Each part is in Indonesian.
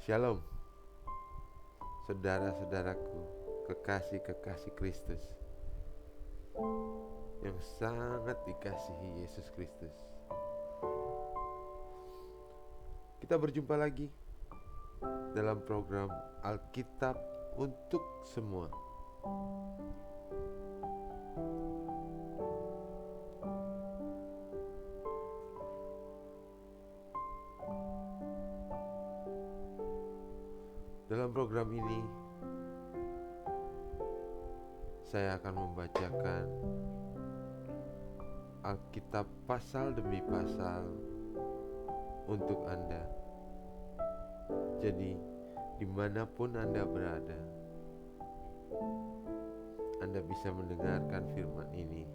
Shalom, saudara-saudaraku, kekasih-kekasih Kristus yang sangat dikasihi Yesus Kristus. Kita berjumpa lagi dalam program Alkitab untuk semua. Dalam program ini saya akan membacakan Alkitab pasal demi pasal untuk Anda. Jadi dimanapun Anda berada, Anda bisa mendengarkan firman ini.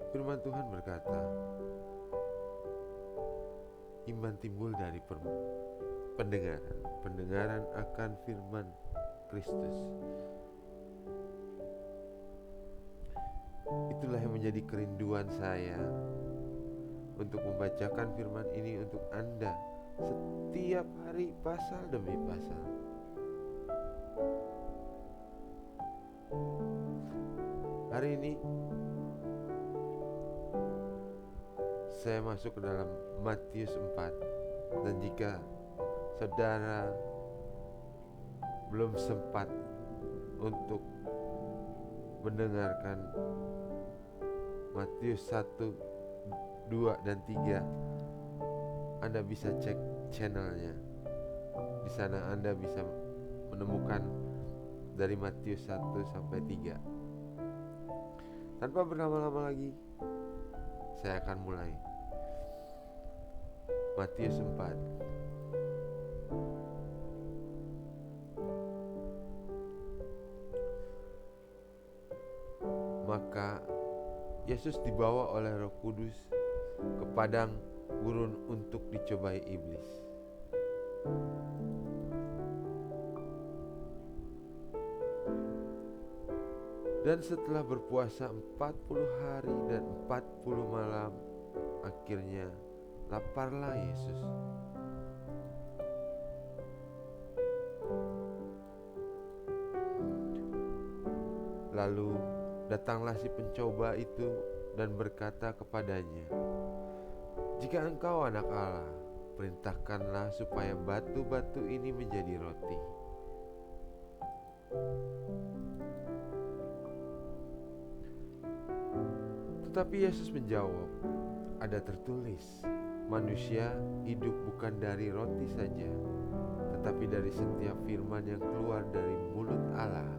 Firman Tuhan berkata, iman timbul dari pendengaran akan firman Kristus. Itulah yang menjadi kerinduan saya untuk membacakan firman ini untuk Anda setiap hari, pasal demi pasal. Hari ini saya masuk ke dalam Matius 4. Dan jika saudara belum sempat untuk mendengarkan Matius 1, 2, dan 3, Anda bisa cek channelnya. Di sana Anda bisa menemukan dari Matius 1 sampai 3. Tanpa berlama-lama lagi, saya akan mulai. Matius 4. Maka Yesus dibawa oleh Roh Kudus ke padang gurun untuk dicobai iblis. Dan setelah berpuasa 40 hari dan 40 malam, akhirnya laparlah Yesus. Lalu datanglah si pencoba itu dan berkata kepadanya, "Jika engkau anak Allah, perintahkanlah supaya batu-batu ini menjadi roti." Tetapi Yesus menjawab, "Ada tertulis, manusia hidup bukan dari roti saja, tetapi dari setiap firman yang keluar dari mulut Allah."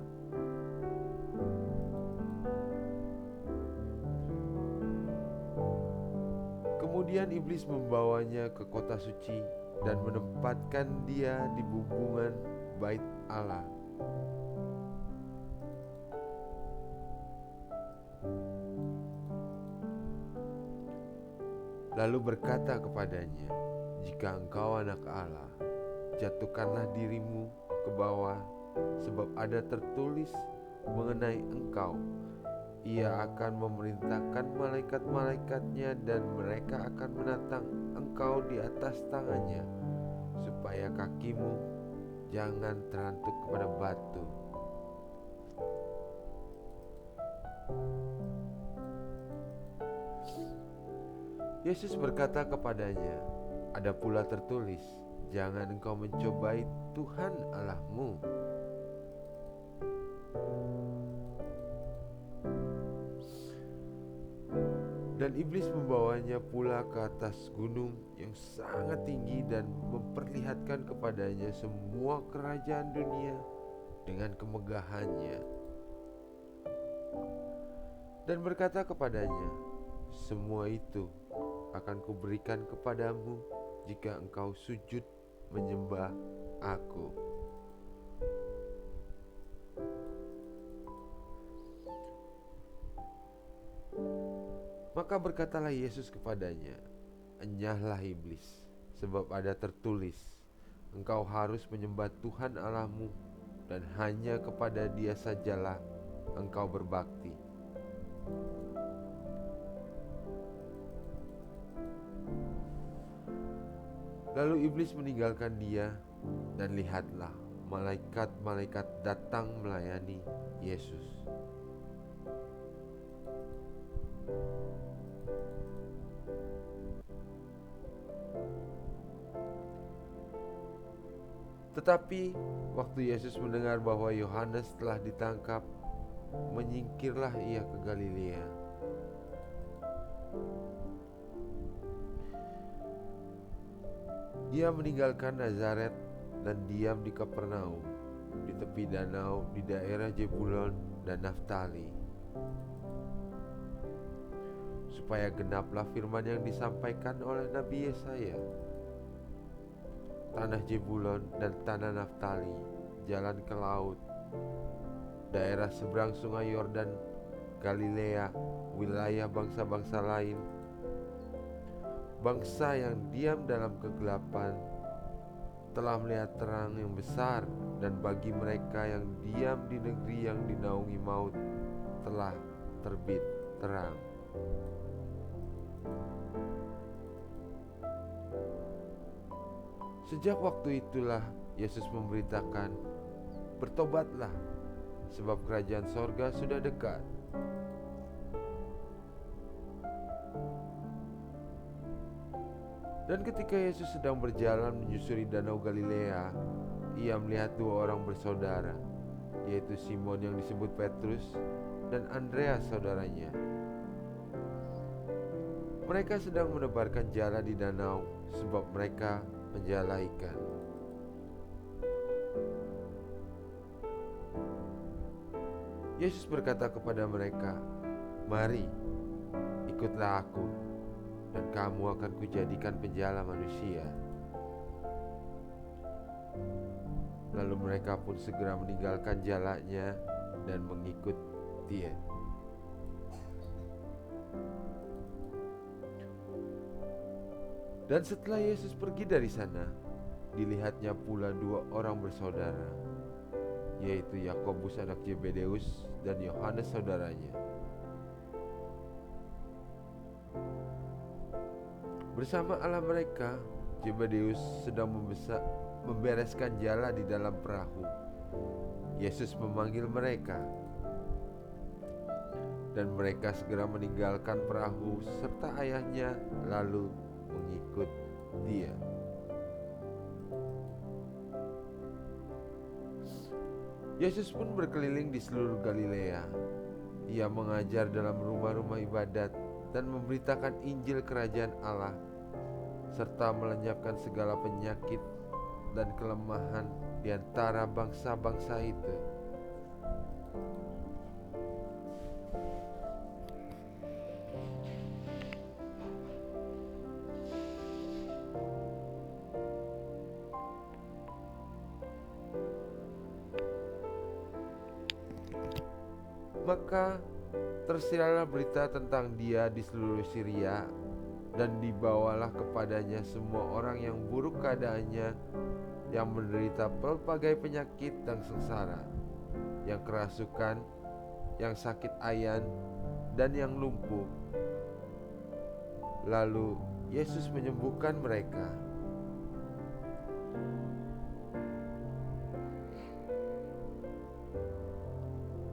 Kemudian iblis membawanya ke kota suci dan menempatkan dia di bumbungan bait Allah. Lalu berkata kepadanya, "Jika engkau anak Allah, jatuhkanlah dirimu ke bawah, sebab ada tertulis mengenai engkau, Ia akan memerintahkan malaikat-malaikatnya dan mereka akan menatang engkau di atas tangannya, supaya kakimu jangan terantuk kepada batu." Yesus berkata kepadanya, "Ada pula tertulis, jangan engkau mencobai Tuhan Allahmu." Dan iblis membawanya pula ke atas gunung yang sangat tinggi dan memperlihatkan kepadanya semua kerajaan dunia dengan kemegahannya. Dan berkata kepadanya, "Semua itu akan kuberikan kepadamu jika engkau sujud menyembah Aku." Maka berkatalah Yesus kepadanya, "Enyahlah iblis, sebab ada tertulis, engkau harus menyembah Tuhan Allahmu dan hanya kepada Dia sajalah engkau berbakti." Lalu iblis meninggalkan dia, dan lihatlah, malaikat-malaikat datang melayani Yesus. Tetapi waktu Yesus mendengar bahwa Yohanes telah ditangkap, menyingkirlah ia ke Galilea. Ia meninggalkan Nazaret dan diam di Kapernaum, di tepi danau di daerah Zebulon dan Naftali, supaya genaplah firman yang disampaikan oleh Nabi Yesaya. Tanah Zebulon dan tanah Naftali, jalan ke laut, daerah seberang sungai Yordan, Galilea, wilayah bangsa-bangsa lain, bangsa yang diam dalam kegelapan telah melihat terang yang besar, dan bagi mereka yang diam di negeri yang dinaungi maut telah terbit terang. Sejak waktu itulah Yesus memberitakan, "Bertobatlah, sebab kerajaan sorga sudah dekat." Dan ketika Yesus sedang berjalan menyusuri danau Galilea, ia melihat dua orang bersaudara, yaitu Simon yang disebut Petrus dan Andreas saudaranya. Mereka sedang menebarkan jala di danau, sebab mereka menjala ikan. Yesus berkata kepada mereka, "Mari, ikutlah aku, dan kamu akan kujadikan penjala manusia." Lalu mereka pun segera meninggalkan jalanya dan mengikut Dia. Dan setelah Yesus pergi dari sana, dilihatnya pula dua orang bersaudara, yaitu Yakobus anak Zebedeus dan Yohanes saudaranya. Bersama Allah mereka, Zebedeus sedang membereskan jala di dalam perahu. Yesus memanggil mereka, dan mereka segera meninggalkan perahu serta ayahnya, lalu mengikut Dia. Yesus pun berkeliling di seluruh Galilea. Ia mengajar dalam rumah-rumah ibadat dan memberitakan Injil kerajaan Allah, serta melenyapkan segala penyakit dan kelemahan di antara bangsa-bangsa itu. Maka tersiarlah berita tentang Dia di seluruh Syria, dan dibawalah kepadanya semua orang yang buruk keadaannya, yang menderita pelbagai penyakit dan sengsara, yang kerasukan, yang sakit ayan, dan yang lumpuh. Lalu Yesus menyembuhkan mereka.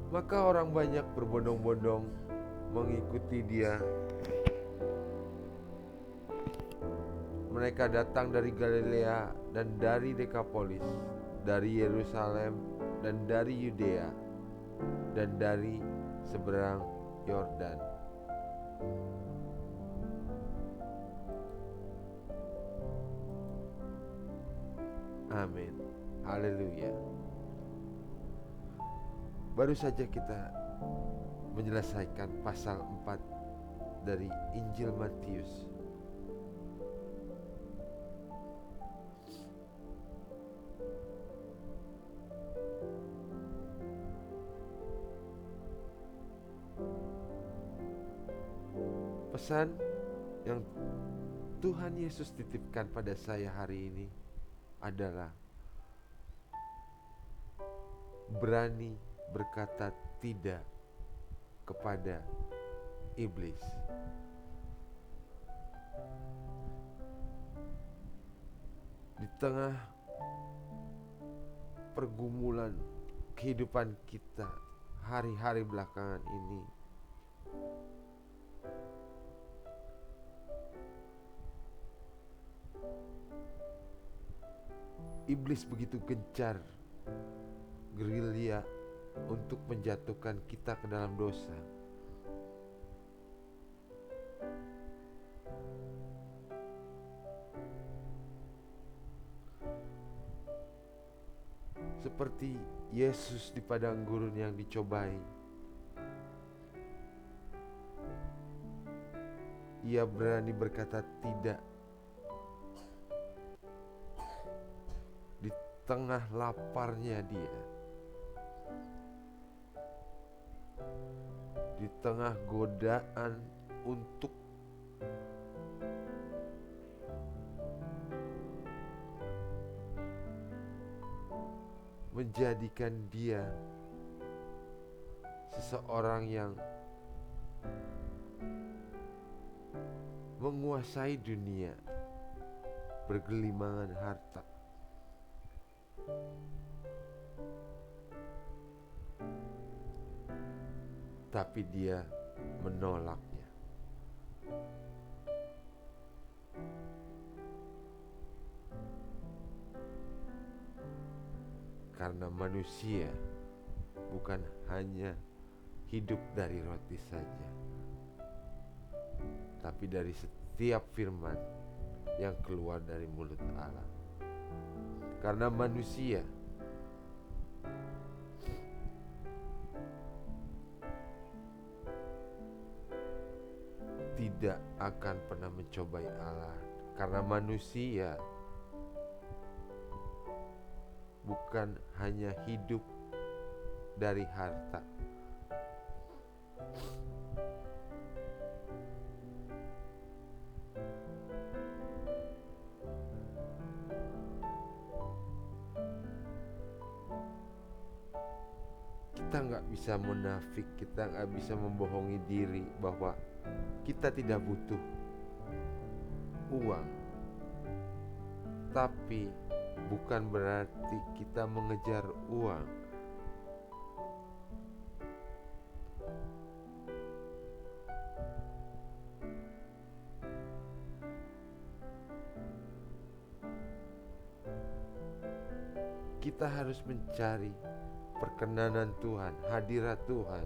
Maka orang banyak berbondong-bondong mengikuti Dia. Mereka datang dari Galilea dan dari Dekapolis, dari Yerusalem dan dari Yudea, dan dari seberang Yordan. Amin. Haleluya. Baru saja kita menyelesaikan pasal 4 dari Injil Matius. Pesan yang Tuhan Yesus titipkan pada saya hari ini adalah berani berkata tidak kepada iblis. Di tengah pergumulan kehidupan kita hari-hari belakangan ini, iblis begitu gencar gerilya untuk menjatuhkan kita ke dalam dosa. Seperti Yesus di padang gurun yang dicobai, ia berani berkata tidak di tengah laparnya dia, di tengah godaan untuk menjadikan dia seseorang yang menguasai dunia, bergelimangan harta. Tapi dia menolaknya. Karena manusia bukan hanya hidup dari roti saja, tapi dari setiap firman yang keluar dari mulut Allah. Karena manusia tidak akan pernah mencobai Allah. Karena manusia bukan hanya hidup dari harta, kita nggak bisa munafik, kita nggak bisa membohongi diri bahwa kita tidak butuh uang. Tapi bukan berarti kita mengejar uang. Kita harus mencari perkenanan Tuhan, hadirat Tuhan.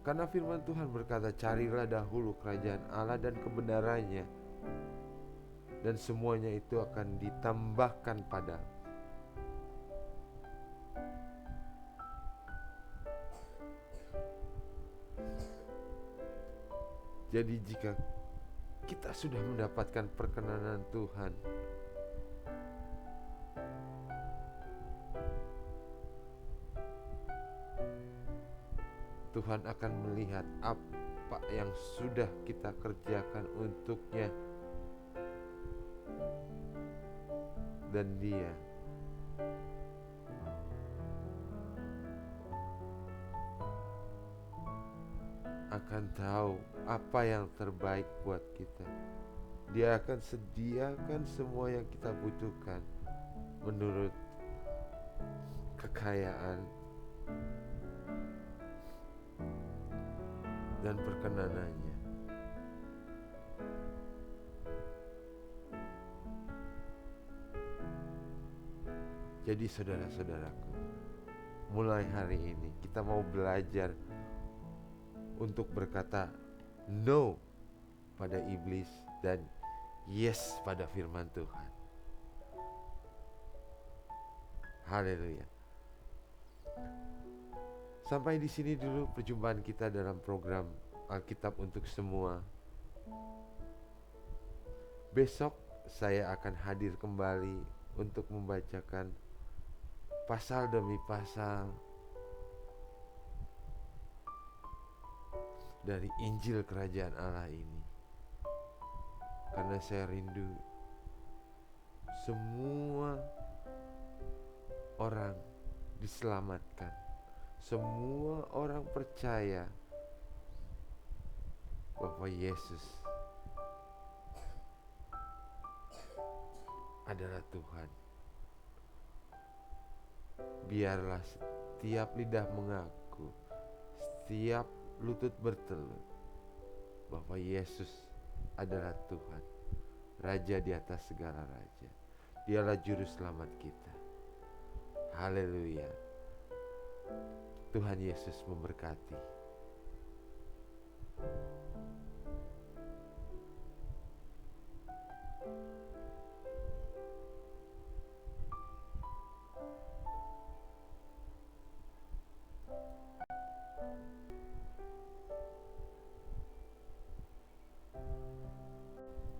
Karena firman Tuhan berkata, carilah dahulu kerajaan Allah dan kebenarannya, dan semuanya itu akan ditambahkan padamu. Jadi jika kita sudah mendapatkan perkenanan Tuhan, Tuhan akan melihat apa yang sudah kita kerjakan untuknya, dan Dia akan tahu apa yang terbaik buat kita. Dia akan sediakan semua yang kita butuhkan menurut kekayaan dan perkenanannya. Jadi saudara-saudaraku, mulai hari ini kita mau belajar untuk berkata no pada iblis dan yes pada firman Tuhan. Haleluya. Sampai di sini dulu perjumpaan kita dalam program Alkitab untuk semua. Besok saya akan hadir kembali untuk membacakan pasal demi pasal dari Injil Kerajaan Allah ini. Karena saya rindu semua orang diselamatkan, semua orang percaya bahwa Yesus adalah Tuhan. Biarlah setiap lidah mengaku, setiap lutut bertelut bahwa Yesus adalah Tuhan, Raja di atas segala raja. Dialah juru selamat kita. Haleluya. Tuhan Yesus memberkati.